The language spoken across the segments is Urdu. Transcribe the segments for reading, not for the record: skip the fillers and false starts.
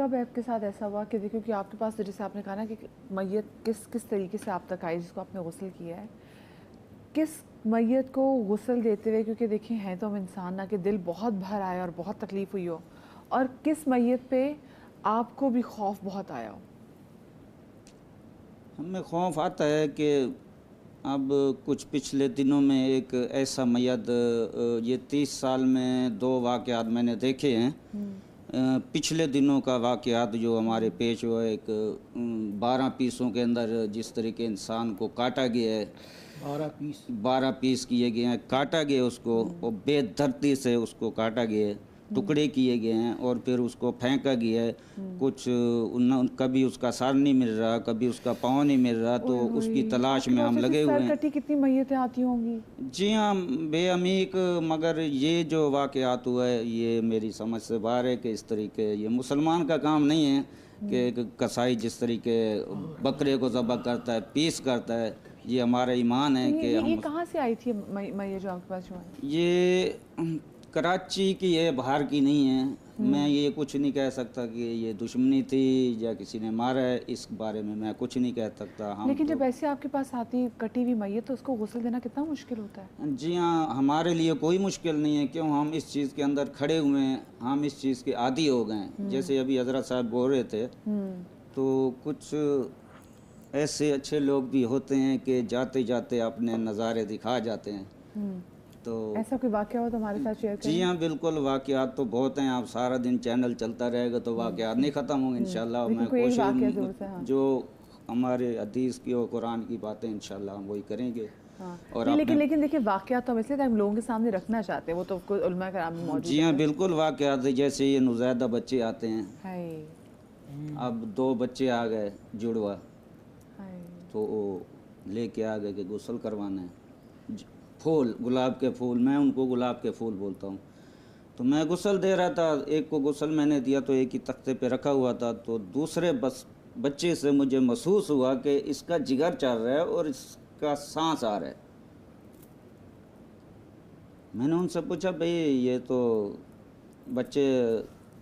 کب آپ کے ساتھ ایسا ہوا کہ دیکھو کہ آپ کے پاس جیسے آپ نے کہا نا کہ میت کس طریقے سے آپ تک آئی جس کو آپ نے غسل کیا ہے، کس میت کو غسل دیتے ہوئے، کیونکہ دیکھیں ہیں تو ہم انسان نہ کہ دل بہت بھر آیا اور بہت تکلیف ہوئی ہو، اور کس میت پہ آپ کو بھی خوف بہت آیا ہو؟ ہمیں خوف آتا ہے کہ اب کچھ پچھلے دنوں میں ایک ایسا میت، یہ 30 سال میں 2 واقعات میں نے دیکھے ہیں۔ پچھلے دنوں کا واقعات جو ہمارے پیش ہوا، ایک 12 پیسوں کے اندر جس طریقے انسان کو کاٹا گیا ہے، 12 پیس کیے گئے ہیں، کاٹا گیا اس کو، اور بے دردی سے اس کو کاٹا گیا ہے، ٹکڑے کیے گئے ہیں اور پھر اس کو پھینکا گیا ہے۔ کچھ کبھی اس کا سر نہیں مل رہا، کبھی اس کا پاؤں نہیں مل رہا، تو اس کی تلاش میں ہم لگے ہوئے ہیں۔ سر کٹی کتنی میتیں آتی ہوں گی؟ جی ہاں، بے عمیق، مگر یہ جو واقعات ہوا ہے یہ میری سمجھ سے باہر ہے کہ اس طریقے یہ مسلمان کا کام نہیں ہے کہ ایک کسائی جس طریقے بکرے کو ذبح کرتا ہے، پیس کرتا ہے، یہ ہمارا ایمان ہے کہ ہم۔ یہ کہاں سے آئی تھی میت جو آپ کے پاس جو ہے؟ یہ کراچی کی ہے، باہر کی نہیں ہے۔ میں یہ کچھ نہیں کہہ سکتا کہ یہ دشمنی تھی یا کسی نے مارا ہے، اس بارے میں کچھ نہیں کہہ سکتا۔ لیکن جب ایسے آپ کے پاس آتی کٹی ہوئی میت تو اس کو غسل دینا کتنا مشکل ہوتا ہے؟ جی ہاں، ہمارے لیے کوئی مشکل نہیں ہے، کیوں ہم اس چیز کے اندر کھڑے ہوئے ہیں، ہم اس چیز کے عادی ہو گئے ہیں۔ جیسے ابھی حضرت صاحب بول رہے تھے، تو کچھ ایسے اچھے لوگ بھی ہوتے ہیں کہ جاتے جاتے اپنے نظارے دکھا جاتے ہیں۔ تو ایسا کوئی واقعہ ہو تو ہمارے ساتھ شیئر کریں۔ جی ہاں بالکل، واقعات تو بہت ہیں، آپ سارا دن چینل چلتا رہے گا تو واقعات نہیں ختم ہوں گے انشاءاللہ۔ میں کوشش جو ہمارے حدیث کی اور قرآن کی باتیں انشاءاللہ ہم وہی کریں گے۔ اور لیکن دیکھیں واقعات تو ہم اس لیے ہم لوگوں کے سامنے رکھنا چاہتے ہیں، وہ تو علماء کرام میں موجود ہیں۔ جی ہاں بالکل، واقعات جیسے یہ نوزائیدہ بچے آتے ہیں، اب 2 بچے آ گئے جڑوا، تو وہ لے کے آ گئے کہ غسل کروانا ہے۔ پھول، گلاب کے پھول، میں ان کو گلاب کے پھول بولتا ہوں، تو میں غسل دے رہا تھا، ایک کو غسل میں نے دیا تو ایک ہی تختے پہ رکھا ہوا تھا، تو دوسرے بچے سے مجھے محسوس ہوا کہ اس کا جگر چل رہا ہے اور اس کا سانس آ رہا ہے۔ میں نے ان سے پوچھا بھئی یہ تو بچے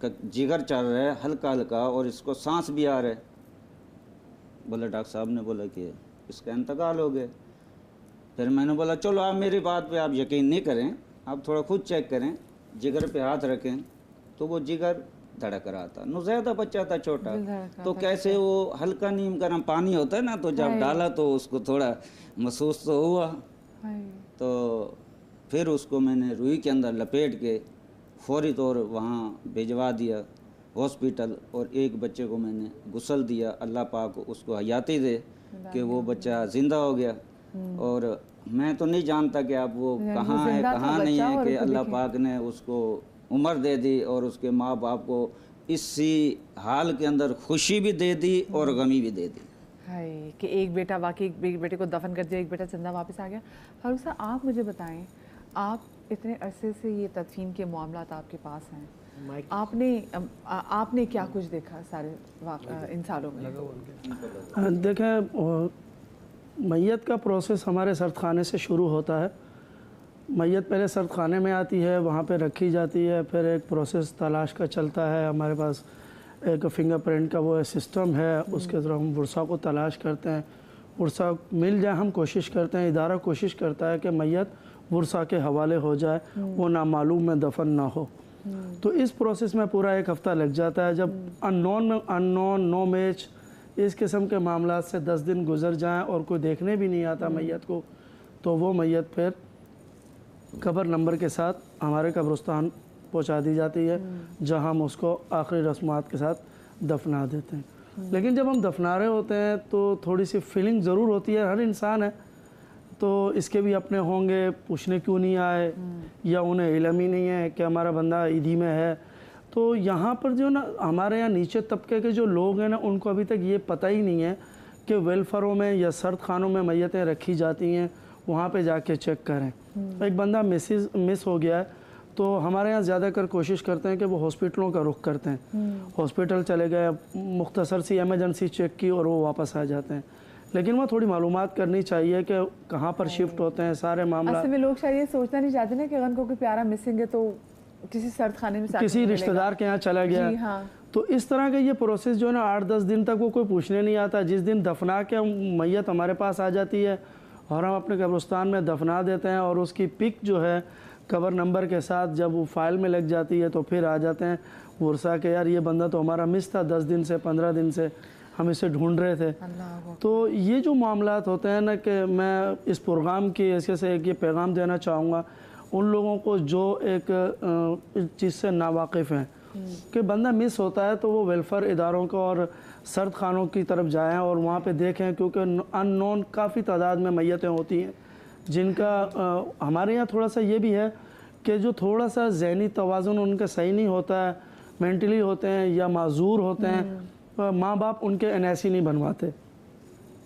کا جگر چل رہا ہے ہلکا ہلکا اور اس کو سانس بھی آ رہا ہے۔ بولے ڈاکٹر صاحب نے بولا کہ اس کا انتقال ہو گیا۔ پھر میں نے بولا چلو آپ میری بات پہ آپ یقین نہیں کریں، آپ تھوڑا خود چیک کریں، جگر پہ ہاتھ رکھیں، تو وہ جگر دھڑک رہا تھا، نوزائیدہ بچہ تھا چھوٹا، تو کیسے وہ ہلکا نیم گرم پانی ہوتا ہے نا، تو جب ڈالا تو اس کو تھوڑا محسوس تو ہوا، تو پھر اس کو میں نے روئی کے اندر لپیٹ کے فوری طور وہاں بھیجوا دیا ہاسپٹل، اور ایک بچے کو میں نے غسل دیا، اللہ پاک اس کو حیاتی دے کہ وہ بچہ زندہ ہو گیا۔ اور میں تو نہیں جانتا کہ اب وہ کہاں ہے کہاں نہیں ہے، کہ اللہ پاک نے اس کو عمر دے دی اور اس کے ماں باپ کو اسی حال کے اندر خوشی بھی دے دی اور غمی بھی دے دی کہ ایک بیٹا واقعی ایک بیٹے کو دفن کر دیا، ایک بیٹا زندہ واپس آ گیا۔ فاروق صاحب آپ مجھے بتائیں، آپ اتنے عرصے سے یہ تدفین کے معاملات آپ کے پاس ہیں، آپ نے کیا کچھ دیکھا سارے ان سالوں میں؟ دیکھیں، میت کا پروسیس ہمارے سرد خانے سے شروع ہوتا ہے۔ میت پہلے سرد خانے میں آتی ہے، وہاں پہ رکھی جاتی ہے، پھر ایک پروسیس تلاش کا چلتا ہے، ہمارے پاس ایک فنگر پرنٹ کا وہ سسٹم ہے، اس کے ذریعے ہم ورثہ کو تلاش کرتے ہیں، ورثہ مل جائے ہم کوشش کرتے ہیں، ادارہ کوشش کرتا ہے کہ میت ورثہ کے حوالے ہو جائے، وہ نامعلوم میں دفن نہ ہو۔ تو اس پروسیس میں پورا 1 ہفتہ لگ جاتا ہے۔ جب انون نو میچ اس قسم کے معاملات سے 10 دن گزر جائیں اور کوئی دیکھنے بھی نہیں آتا میت کو، تو وہ میت پھر قبر نمبر کے ساتھ ہمارے قبرستان پہنچا دی جاتی ہے، جہاں ہم اس کو آخری رسومات کے ساتھ دفنا دیتے ہیں۔ لیکن جب ہم دفنا رہے ہوتے ہیں تو تھوڑی سی فیلنگ ضرور ہوتی ہے، ہر انسان ہے تو اس کے بھی اپنے ہوں گے، پوچھنے کیوں نہیں آئے، یا انہیں علم ہی نہیں ہے کہ ہمارا بندہ عیدی میں ہے۔ تو یہاں پر جو نا ہمارے یہاں نیچے طبقے کے جو لوگ ہیں نا، ان کو ابھی تک یہ پتہ ہی نہیں ہے کہ ویلفیئروں میں یا سرد خانوں میں میتیں رکھی جاتی ہیں، وہاں پہ جا کے چیک کریں۔ ایک بندہ مس ہو گیا ہے تو ہمارے یہاں زیادہ کر کوشش کرتے ہیں کہ وہ ہاسپٹلوں کا رخ کرتے ہیں، ہاسپٹل چلے گئے، مختصر سی ایمرجنسی چیک کی اور وہ واپس آ جاتے ہیں۔ لیکن وہ تھوڑی معلومات کرنی چاہیے کہ کہاں پر شفٹ ہوتے ہیں سارے معاملات۔ اصل میں لوگ شاید یہ سوچنا نہیں چاہتے نا کہ اگر ان کو کوئی پیارا مسنگ ہے تو کسی سرد خانے میں کسی رشتہ دار کے یہاں چلا گیا، تو اس طرح کا یہ پروسیس جو ہے نا 8-10 دن تک وہ کوئی پوچھنے نہیں آتا. جس دن دفنا کے میت ہمارے پاس آ جاتی ہے اور ہم اپنے قبرستان میں دفنا دیتے ہیں, اور اس کی پک جو ہے قبر نمبر کے ساتھ جب وہ فائل میں لگ جاتی ہے تو پھر آ جاتے ہیں ورثہ کہ یار یہ بندہ تو ہمارا مس تھا 10 دن سے 15 دن سے ہم اسے ڈھونڈ رہے تھے. تو یہ جو معاملات ہوتے ہیں نا, کہ میں اس پروگرام کی حیثیت سے ایک یہ پیغام دینا چاہوں گا ان لوگوں کو جو ایک چیز سے ناواقف ہیں کہ بندہ مس ہوتا ہے تو وہ ویلفیئر اداروں کو اور سرد خانوں کی طرف جائیں اور وہاں پہ دیکھیں, کیونکہ ان نون کافی تعداد میں میتیں ہوتی ہیں جن کا ہمارے یہاں تھوڑا سا یہ بھی ہے کہ جو تھوڑا سا ذہنی توازن ان کا صحیح نہیں ہوتا ہے, مینٹلی ہوتے ہیں یا معذور ہوتے ہیں, ماں باپ ان کے NIC نہیں بنواتے.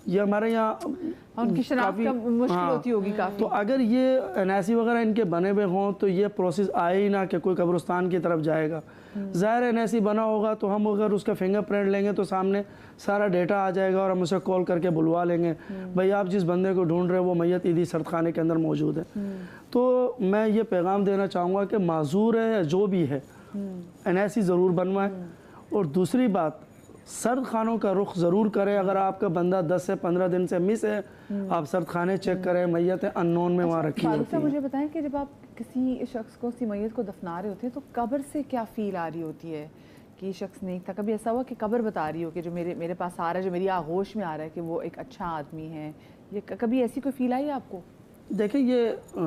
یہ ہمارے یہاں ان کی شناخت کا مشکل ہوتی ہوگی کافی. تو اگر یہ NIC وغیرہ ان کے بنے ہوئے ہوں تو یہ پروسیس آئے ہی نہ کہ کوئی قبرستان کی طرف جائے گا. ظاہر NIC بنا ہوگا تو ہم اگر اس کا فنگر پرنٹ لیں گے تو سامنے سارا ڈیٹا آ جائے گا اور ہم اسے کال کر کے بلوا لیں گے, بھئی آپ جس بندے کو ڈھونڈ رہے وہ میت عیدی سرد خانے کے اندر موجود ہے. تو میں یہ پیغام دینا چاہوں گا کہ معذور ہے جو بھی ہے NIC ضرور بنوائیں. اور دوسری بات, سرد خانوں کا رخ ضرور کریں. اگر آپ کا بندہ 10 سے 15 دن سے مس ہے آپ سرد خانے چیک کریں, میتیں ان نون میں وہاں رکھی ہوتی ہیں. مجھے بتائیں کہ جب آپ کسی شخص کو اسی میت کو دفنا رہے ہوتے ہیں تو قبر سے کیا فیل آ رہی ہوتی ہے کہ یہ شخص نیک تھا؟ کبھی ایسا ہوا کہ قبر بتا رہی ہو کہ جو میرے پاس آ رہا ہے, جو میری آغوش میں آ رہا ہے کہ وہ ایک اچھا آدمی ہے, یہ کبھی ایسی کوئی فیل آئی ہے آپ کو؟ دیکھیں یہ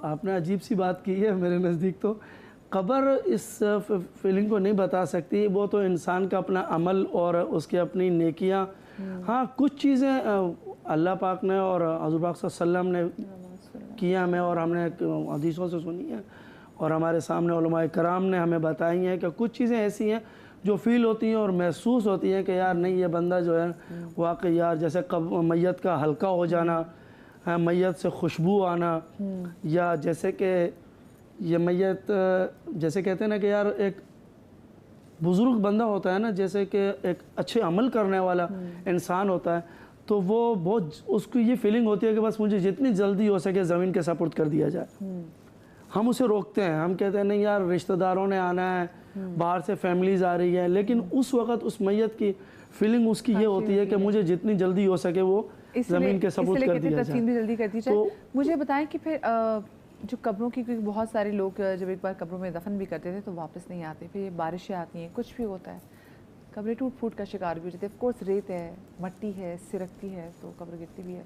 آپ نے عجیب سی بات کی ہے میرے نزدیک. تو قبر اس فیلنگ کو نہیں بتا سکتی, وہ تو انسان کا اپنا عمل اور اس کی اپنی نیکیاں. ہاں کچھ چیزیں اللہ پاک نے اور حضور پاک صلی اللہ علیہ وسلم نے کیا ہمیں, اور ہم نے حدیثوں سے سنی ہے اور ہمارے سامنے علماء کرام نے ہمیں بتائی ہیں کہ کچھ چیزیں ایسی ہیں جو فیل ہوتی ہیں اور محسوس ہوتی ہیں کہ یار نہیں یہ بندہ جو ہے واقعی یار, جیسے میت کا ہلکا ہو جانا, میت سے خوشبو آنا, یا جیسے کہ یہ میت جیسے کہتے ہیں نا کہ یار ایک بزرگ بندہ ہوتا ہے نا, جیسے کہ ایک اچھے عمل کرنے والا انسان ہوتا ہے, تو وہ بہت اس کی یہ فیلنگ ہوتی ہے کہ بس مجھے جتنی جلدی ہو سکے زمین کے سپرد کر دیا جائے. ہم اسے روکتے ہیں, ہم کہتے ہیں نہیں یار رشتہ داروں نے آنا ہے, باہر سے فیملیز آ رہی ہے, لیکن اس وقت اس میت کی فیلنگ اس کی یہ ہوتی ہے کہ مجھے جتنی جلدی ہو سکے وہ زمین کے سپرد کر دیا جائے. تو مجھے بتائیں کہ پھر جو قبروں کی, کیونکہ بہت سارے لوگ جب ایک بار قبروں میں دفن بھی کرتے تھے تو واپس نہیں آتے, پھر یہ بارشیں آتی ہیں, کچھ بھی ہوتا ہے, قبریں ٹوٹ پھوٹ کا شکار بھی ہو جاتے ہیں. آف کورس ریت ہے, مٹی ہے, سرکتی ہے تو قبر گرتی بھی ہے.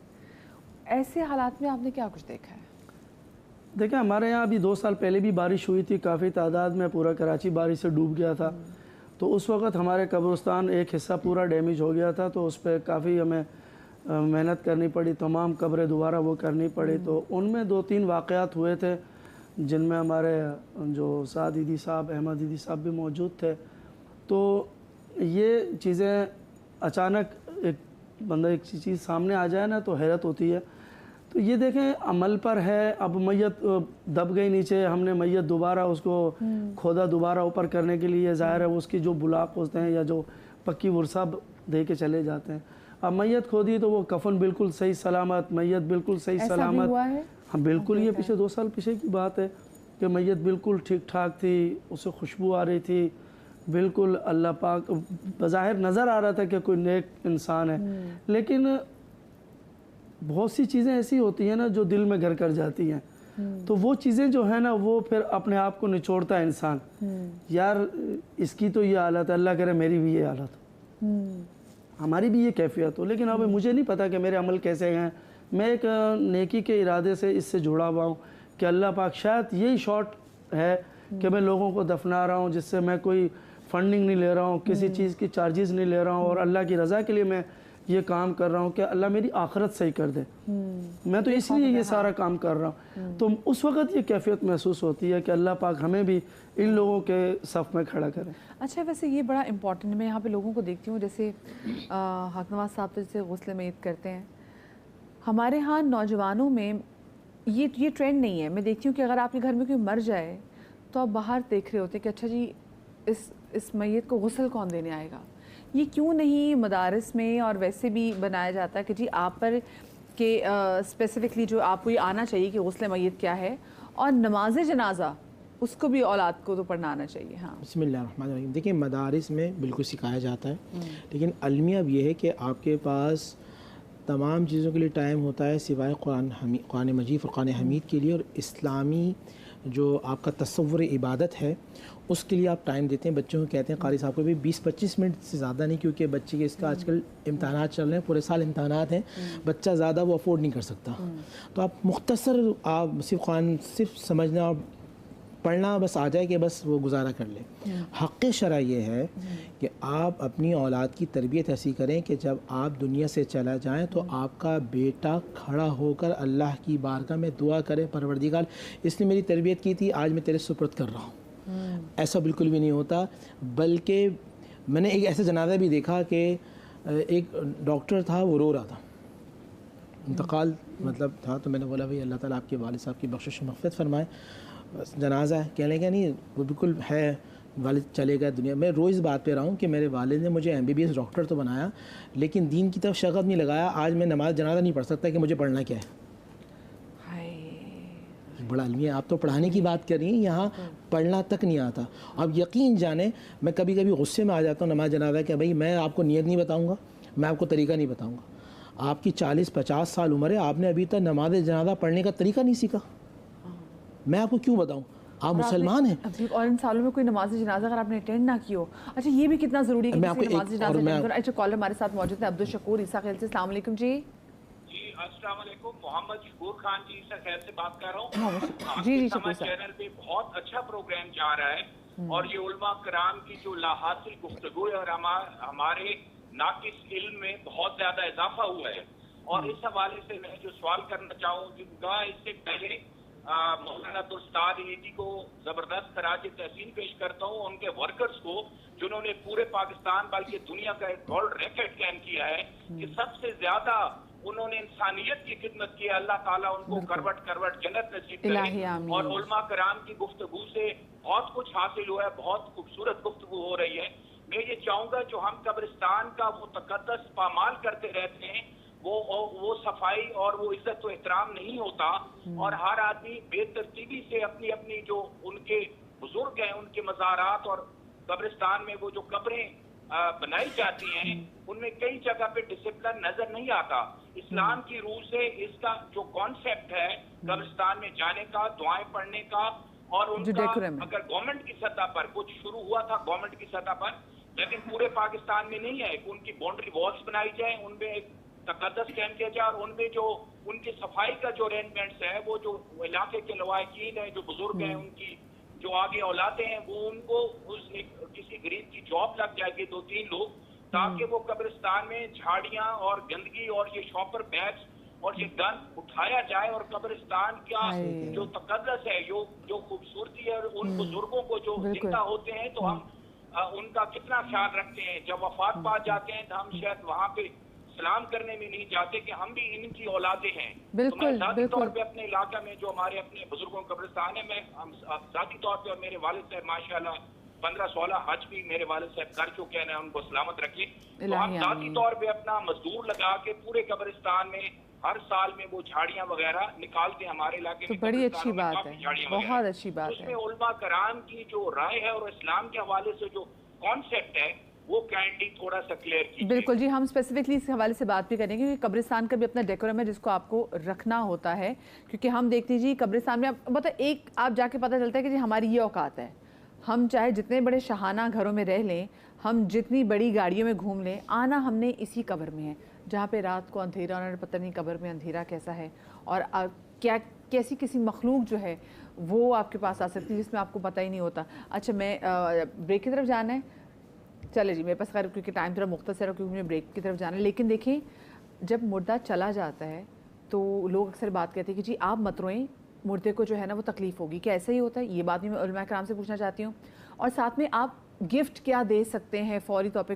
ایسے حالات میں آپ نے کیا کچھ دیکھا ہے؟ دیکھیں ہمارے یہاں ابھی 2 سال پہلے بھی بارش ہوئی تھی, کافی تعداد میں پورا کراچی بارش سے ڈوب گیا تھا. تو اس وقت ہمارے قبرستان ایک حصہ پورا ڈیمیج ہو گیا تھا, تو اس پہ کافی ہمیں محنت کرنی پڑی, تمام قبریں دوبارہ وہ کرنی پڑی. تو ان میں 2-3 واقعات ہوئے تھے جن میں ہمارے جو سعد عیدی صاحب, احمد عیدی صاحب بھی موجود تھے. تو یہ چیزیں اچانک ایک بندہ ایک چیز سامنے آ جائے نا تو حیرت ہوتی ہے. تو یہ دیکھیں عمل پر ہے, اب میت دب گئی نیچے, ہم نے میت دوبارہ اس کو کھودا دوبارہ اوپر کرنے کے لیے, ظاہر ہے اس کی جو بلاک ہوتے ہیں یا جو پکی ورثہ دے کے چلے جاتے ہیں. اب میت کھودی تو وہ کفن بالکل صحیح سلامت, میت بالکل صحیح سلامت. ہاں بالکل, یہ پیچھے 2 سال پیچھے کی بات ہے کہ میت بالکل ٹھیک ٹھاک تھی, اسے خوشبو آ رہی تھی, بالکل اللہ پاک بظاہر نظر آ رہا تھا کہ کوئی نیک انسان ہے. لیکن بہت سی چیزیں ایسی ہوتی ہیں نا جو دل میں گھر کر جاتی ہیں, تو وہ چیزیں جو ہیں نا وہ پھر اپنے آپ کو نچوڑتا ہے انسان, یار اس کی تو یہ حالت ہے, اللہ کرے میری بھی یہ حالت ہو, ہماری بھی یہ کیفیت ہو. لیکن اب مجھے نہیں پتا کہ میرے عمل کیسے ہیں. میں ایک نیکی کے ارادے سے اس سے جڑا ہوا ہوں کہ اللہ پاک شاید یہی شارٹ ہے کہ میں لوگوں کو دفنا رہا ہوں, جس سے میں کوئی فنڈنگ نہیں لے رہا ہوں, کسی چیز کی چارجز نہیں لے رہا ہوں, اور اللہ کی رضا کے لیے میں یہ کام کر رہا ہوں کہ اللہ میری آخرت صحیح کر دے. میں تو اس لیے یہ سارا کام کر رہا ہوں. تو اس وقت یہ کیفیت محسوس ہوتی ہے کہ اللہ پاک ہمیں بھی ان لوگوں کے صف میں کھڑا کرے. اچھا ویسے یہ بڑا امپورٹنٹ ہے, میں یہاں پہ لوگوں کو دیکھتی ہوں, جیسے حق نواز صاحب تو جیسے غسل میت کرتے ہیں, ہمارے ہاں نوجوانوں میں یہ ٹرینڈ نہیں ہے. میں دیکھتی ہوں کہ اگر آپ کے گھر میں کوئی مر جائے تو آپ باہر دیکھ رہے ہوتے ہیں کہ اچھا جی اس میت کو غسل کون دینے آئے گا. یہ کیوں نہیں مدارس میں اور ویسے بھی بنایا جاتا ہے کہ جی آپ پر کہ اسپیسیفکلی جو آپ کو یہ آنا چاہیے کہ غسل میت کیا ہے, اور نماز جنازہ اس کو بھی اولاد کو تو پڑھنا آنا چاہیے. ہاں بسم اللہ الرحمن الرحیم. دیکھیں مدارس میں بالکل سکھایا جاتا ہے، لیکن المیہ اب یہ ہے کہ آپ کے پاس تمام چیزوں کے لیے ٹائم ہوتا ہے سوائے قرآن مجید اور قرآن حمید کے لیے، اور اسلامی جو آپ کا تصور عبادت ہے اس کے لیے آپ ٹائم دیتے ہیں. بچوں کو کہتے ہیں قاری صاحب کو بھی 20-25 منٹ سے زیادہ نہیں، کیونکہ بچے کے اس کا آج کل امتحانات چل رہے ہیں، پورے سال امتحانات ہیں، بچہ زیادہ وہ افورڈ نہیں کر سکتا. تو آپ مختصر آپ صرف قرآن صرف سمجھنا اور پڑھنا بس آ جائے کہ بس وہ گزارا کر لیں. حق شرع یہ ہے کہ آپ اپنی اولاد کی تربیت ایسی کریں کہ جب آپ دنیا سے چلا جائیں تو آپ کا بیٹا کھڑا ہو کر اللہ کی بارگاہ میں دعا کرے، پروردگار اس نے میری تربیت کی تھی، آج میں تیرے سپرد کر رہا ہوں. ایسا بالکل بھی نہیں ہوتا. بلکہ میں نے ایک ایسا جنازہ بھی دیکھا کہ ایک ڈاکٹر تھا، وہ رو رہا تھا، انتقال مطلب تھا. تو میں نے بولا بھائی اللہ تعالیٰ آپ کے والد صاحب کی بخشش و مغفرت فرمائے. بس جنازہ ہے، کہنے لگا نہیں وہ بالکل ہے، والد چلے گئے دنیا. میں روز اس بات پہ رہا ہوں کہ میرے والد نے مجھے MBBS ڈاکٹر تو بنایا، لیکن دین کی طرف شغف نہیں لگایا. آج میں نماز جنازہ نہیں پڑھ سکتا کہ مجھے پڑھنا کیا ہے. بڑا علمی ہے. آپ تو پڑھانے کی بات کر رہی ہیں، یہاں پڑھنا تک نہیں آتا. اب یقین جانیں میں کبھی کبھی غصے میں آ جاتا ہوں نماز جنازہ کہ بھائی میں آپ کو نیت نہیں بتاؤں گا، میں آپ کو طریقہ نہیں بتاؤں گا. آپ کی 40-50 سال عمر ہے، آپ نے ابھی تک نماز جنازہ پڑھنے کا طریقہ نہیں سیکھا. میں آپ کو کیوں بتاؤں؟ آپ مسلمان ہیں. اور ان سالوں میں کوئی نماز جنازہ اگر آپ نے اٹینڈ نہ کی ہو. اچھا یہ بھی کتنا ضروری ہے کہ کسی نماز جنازہ اٹینڈ کرو. اچھا کالر ہمارے ساتھ موجود ہے عبدالشکور عیسیٰ خیل سے. السلام علیکم. جی السلام علیکم. محمد شکور خان جی سے خیر سے بات کر رہا ہوں. جی شکور چینل پہ بہت اچھا پروگرام جا رہا ہے، اور یہ علماء کرام کی جو لاحاصل گفتگو ہے اور ہمارے ناقص علم میں بہت زیادہ اضافہ ہوا ہے. اور اس حوالے سے میں جو سوال کرنا چاہوں گا، اس سے پہلے مولانا عبدالستار ایٹی کو زبردست خراج تحسین پیش کرتا ہوں، ان کے ورکرز کو جنہوں نے پورے پاکستان بلکہ دنیا کا ایک گولڈ ریکارڈ قائم کیا ہے کہ سب سے زیادہ انہوں نے انسانیت کی خدمت کی. اللہ تعالیٰ ان کو کروٹ کروٹ جنت نصیب کرے. اور علماء کرام کی گفتگو سے بہت کچھ حاصل ہوا ہے، بہت خوبصورت گفتگو ہو رہی ہے. میں یہ چاہوں گا جو ہم قبرستان کا وہ تقدس پامال کرتے رہتے ہیں، وہ صفائی اور وہ عزت و احترام نہیں ہوتا. اور ہر آدمی بے ترتیبی سے اپنی اپنی جو ان کے بزرگ ہیں ان کے مزارات اور قبرستان میں وہ جو قبریں بنائی جاتی ہیں ان میں کئی جگہ پہ ڈسپلن نظر نہیں آتا. اسلام کی روح سے اس کا جو کانسیپٹ ہے قبرستان میں جانے کا، دعائیں پڑھنے کا، اور ان کا اگر گورنمنٹ کی سطح پر کچھ شروع ہوا تھا گورنمنٹ کی سطح پر، لیکن پورے پاکستان میں نہیں ہے، ان کی باؤنڈری والز بنائی جائیں، ان میں ایک تقدس قائم کیا جائے، اور ان میں جو ان کی صفائی کا جو ارینجمنٹس ہے، وہ جو علاقے کے لواحقین ہیں، جو بزرگ ہیں، ان کی جو آگے اولادیں ہیں، وہ ان کو کسی غریب کی جاب لگ جائے گی 2-3 لوگ، تاکہ وہ قبرستان میں جھاڑیاں اور گندگی اور یہ شاپر بیگز اور یہ گند اٹھایا جائے، اور قبرستان کا جو تقدس ہے، جو خوبصورتی ہے، ان بزرگوں کو جو زندہ ہوتے ہیں تو ہم ان کا کتنا خیال رکھتے ہیں. جب وفات پا جاتے ہیں تو ہم شاید وہاں پہ سلام کرنے میں نہیں جاتے کہ ہم بھی ان کی اولادیں ہیں. تو میں ذاتی طور پہ اپنے علاقہ میں جو ہمارے اپنے بزرگوں کا قبرستان ہے، میں ذاتی طور پہ، اور میرے والد صاحب ماشاءاللہ 15-16 حج بھی میرے والد صاحب کر چکے ہیں، ان کو سلامت رکھے. تو ہم ذاتی طور پہ اپنا مزدور لگا کے پورے قبرستان میں ہر سال میں وہ جھاڑیاں وغیرہ نکالتے ہیں ہمارے علاقے میں. بڑی اچھی بات ہے، بہت اچھی بات ہے. اس میں علماء کرام کی جو رائے ہے اور اسلام کے حوالے سے جو کانسیپٹ ہے وہ کائنڈلی تھوڑا سا کلیئر کیجیے. بالکل جی، ہم اسپیسیفکلی اس حوالے سے بات بھی کریں گے کیونکہ قبرستان کا بھی اپنا ڈیکورم ہے جس کو آپ کو رکھنا ہوتا ہے. کیونکہ ہم دیکھتے ہیں جی قبرستان میں ایک آپ جا کے پتہ چلتا ہے کہ جی ہماری یہ اوقات ہے، ہم چاہے جتنے بڑے شاہانہ گھروں میں رہ لیں، ہم جتنی بڑی گاڑیوں میں گھوم لیں، آنا ہم نے اسی قبر میں ہے جہاں پہ رات کو اندھیرا، انہوں نے پتہ نہیں قبر میں اندھیرا کیسا ہے اور کیا کیسی کسی مخلوق جو ہے وہ آپ کے پاس آ سکتی ہے جس میں آپ کو پتہ ہی نہیں ہوتا. اچھا میں بریک کی طرف جانا ہے، چلے جی میرے پاس خیر کیونکہ ٹائم تھوڑا مختصر ہے کیونکہ مجھے بریک کی طرف جانا ہے. لیکن دیکھیں جب مردہ چلا جاتا ہے تو لوگ اکثر بات کہتے ہیں کہ جی آپ مت روئیں، مردے کو جو ہے نا وہ تکلیف ہوگی. کیا ایسا ہی ہوتا ہے؟ یہ بات بھی میں علماء کرام سے پوچھنا چاہتی ہوں. اور ساتھ میں آپ گفٹ کیا دے سکتے ہیں فوری طور پہ؟